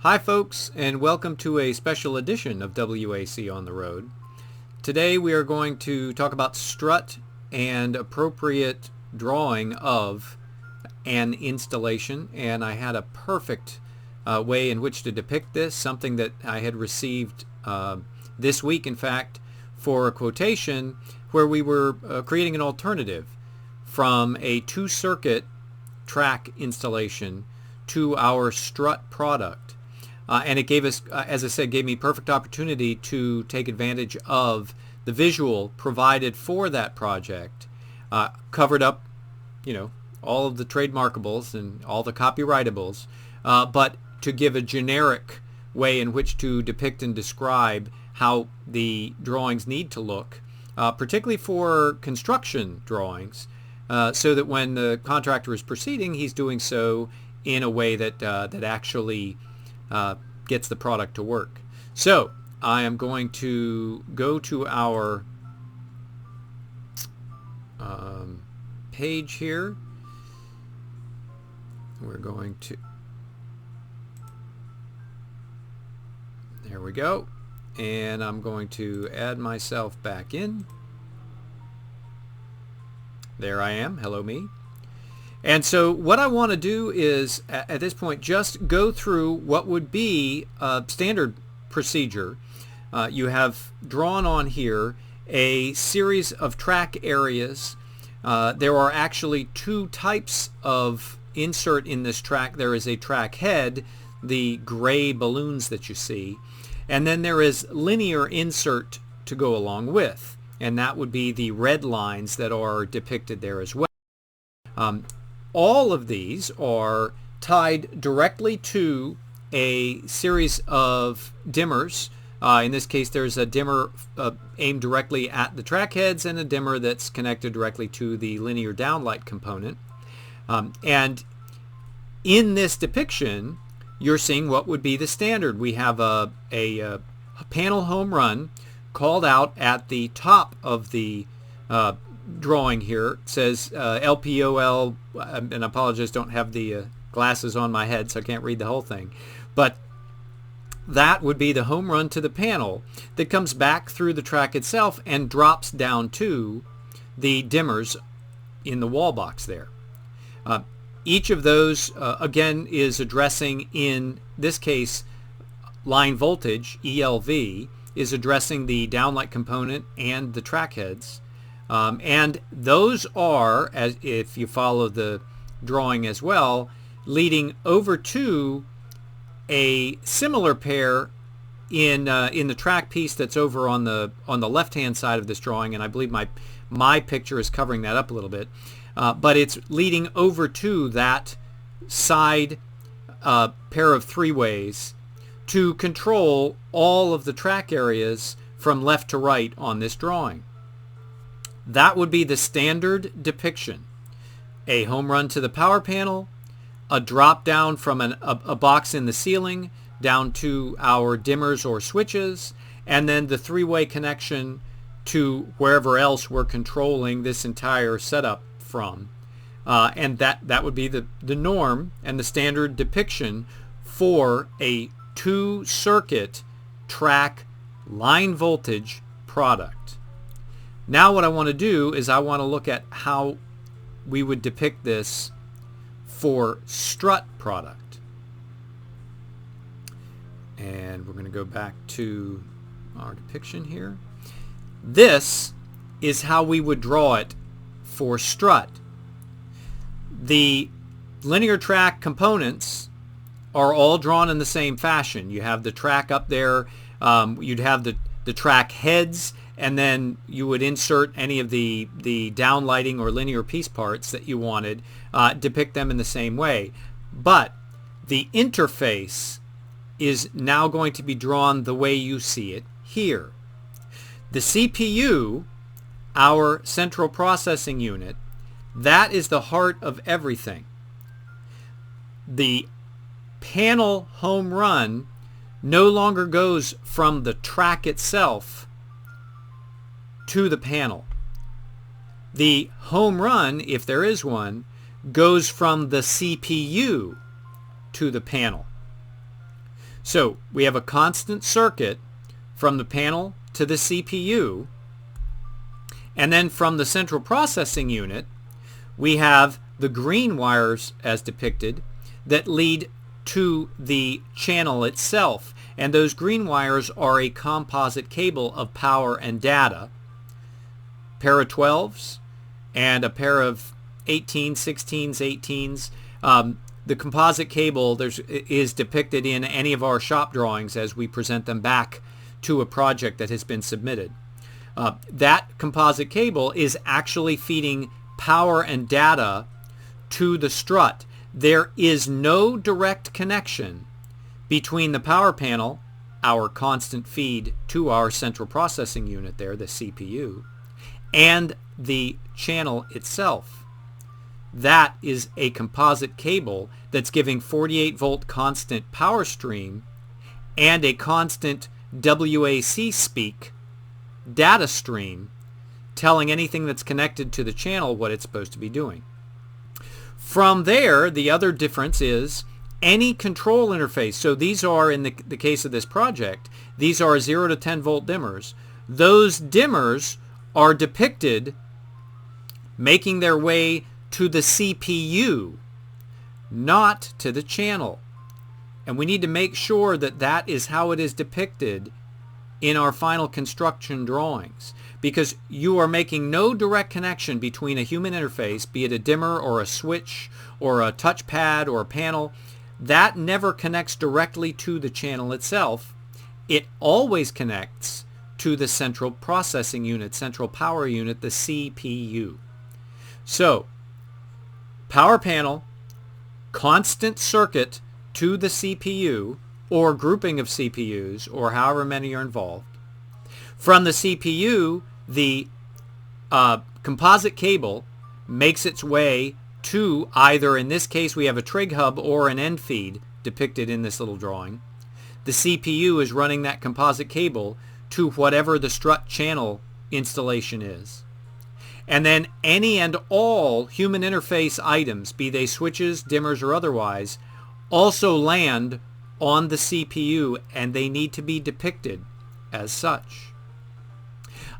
Hi folks, and welcome to a special edition of WAC on the Road. Today we are going to talk about strut and appropriate drawing of an installation, and I had a perfect way in which to depict this, something that I had received this week, in fact, for a quotation where we were creating an alternative from a two-circuit track installation to our strut product. And it gave us, as I said, gave me perfect opportunity to take advantage of the visual provided for that project, covered up, all of the trademarkables and all the copyrightable, but to give a generic way in which to depict and describe how the drawings need to look, particularly for construction drawings, so that when the contractor is proceeding, he's doing so in a way that that actually gets the product to work. So I am going to go to our page here. We're going to, there we go, and I'm going to add myself back in. There I am. Hello me. And so what I want to do is, at this point, just go through what would be a standard procedure. You have drawn on here a series of track areas. There are actually two types of insert in this track. There is a track head, the gray balloons that you see, and then there is linear insert to go along with, and that would be the red lines that are depicted there as well. All of these are tied directly to a series of dimmers. In this case, there's a dimmer aimed directly at the track heads and a dimmer that's connected directly to the linear downlight component. And in this depiction, you're seeing what would be the standard. We have a panel home run called out at the top of the drawing here. It says LPOL, and I apologize, don't have the glasses on my head, so I can't read the whole thing. But that would be the home run to the panel that comes back through the track itself and drops down to the dimmers in the wall box there. Each of those, again, is addressing, in this case, line voltage, ELV, is addressing the downlight component and the track heads. And those are, as if you follow the drawing as well, leading over to a similar pair in the track piece that's over on the left-hand side of this drawing, and I believe my picture is covering that up a little bit, but it's leading over to that side pair of three-ways to control all of the track areas from left to right on this drawing. That would be the standard depiction. A home run to the power panel, a drop down from a box in the ceiling down to our dimmers or switches, and then the three-way connection to wherever else we're controlling this entire setup from. And that would be the norm and the standard depiction for a two-circuit track line voltage product. Now what I want to do is I want to look at how we would depict this for strut product. And we're going to go back to our depiction here. This is how we would draw it for strut. The linear track components are all drawn in the same fashion. You have the track up there, you'd have the track heads, and then you would insert any of the downlighting or linear piece parts that you wanted, depict them in the same way. But the interface is now going to be drawn the way you see it here. The CPU, our central processing unit, that is the heart of everything. The panel home run no longer goes from the track itself to the panel. The home run, if there is one, goes from the CPU to the panel. So we have a constant circuit from the panel to the CPU, and then from the central processing unit we have the green wires as depicted that lead to the channel itself, and those green wires are a composite cable of power and data, pair of 12s and a pair of 18s, 16s, 18s. The composite cable is depicted in any of our shop drawings as we present them back to a project that has been submitted. That composite cable is actually feeding power and data to the strut. There is no direct connection between the power panel, our constant feed to our central processing unit there, the CPU, and the channel itself. That is a composite cable that's giving 48 volt constant power stream and a constant WAC speak data stream telling anything that's connected to the channel what it's supposed to be doing. From there, the other difference is any control interface. So these are, in the case of this project, these are 0 to 10 volt dimmers. Those dimmers are depicted making their way to the CPU, not to the channel. And we need to make sure that that is how it is depicted in our final construction drawings, because you are making no direct connection between a human interface, be it a dimmer or a switch or a touchpad or a panel. That never connects directly to the channel itself. It always connects to the central processing unit, central power unit, the CPU. So, power panel, constant circuit to the CPU or grouping of CPUs or however many are involved. From the CPU, the composite cable makes its way to either, in this case we have a trig hub or an end feed depicted in this little drawing. The CPU is running that composite cable to whatever the strut channel installation is. And then any and all human interface items, be they switches, dimmers, or otherwise, also land on the CPU, and they need to be depicted as such.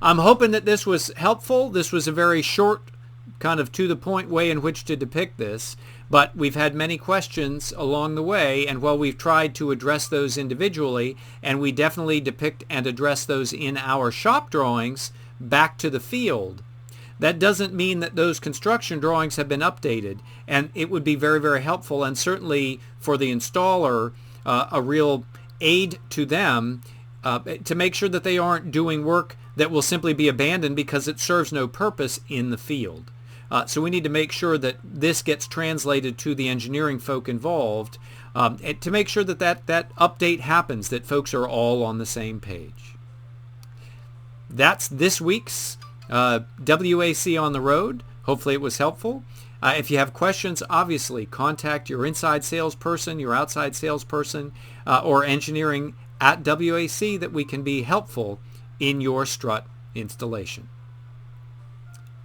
I'm hoping that this was helpful. This was a very short, kind of to-the-point way in which to depict this, but we've had many questions along the way, and while we've tried to address those individually, and we definitely depict and address those in our shop drawings back to the field, that doesn't mean that those construction drawings have been updated, and it would be very, very helpful, and certainly for the installer a real aid to them to make sure that they aren't doing work that will simply be abandoned because it serves no purpose in the field. So we need to make sure that this gets translated to the engineering folk involved to make sure that that update happens, that folks are all on the same page. That's this week's WAC on the road. Hopefully it was helpful. If you have questions, obviously contact your inside salesperson, your outside salesperson, or engineering at WAC that we can be helpful in your strut installation.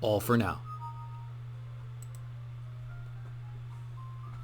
All for now.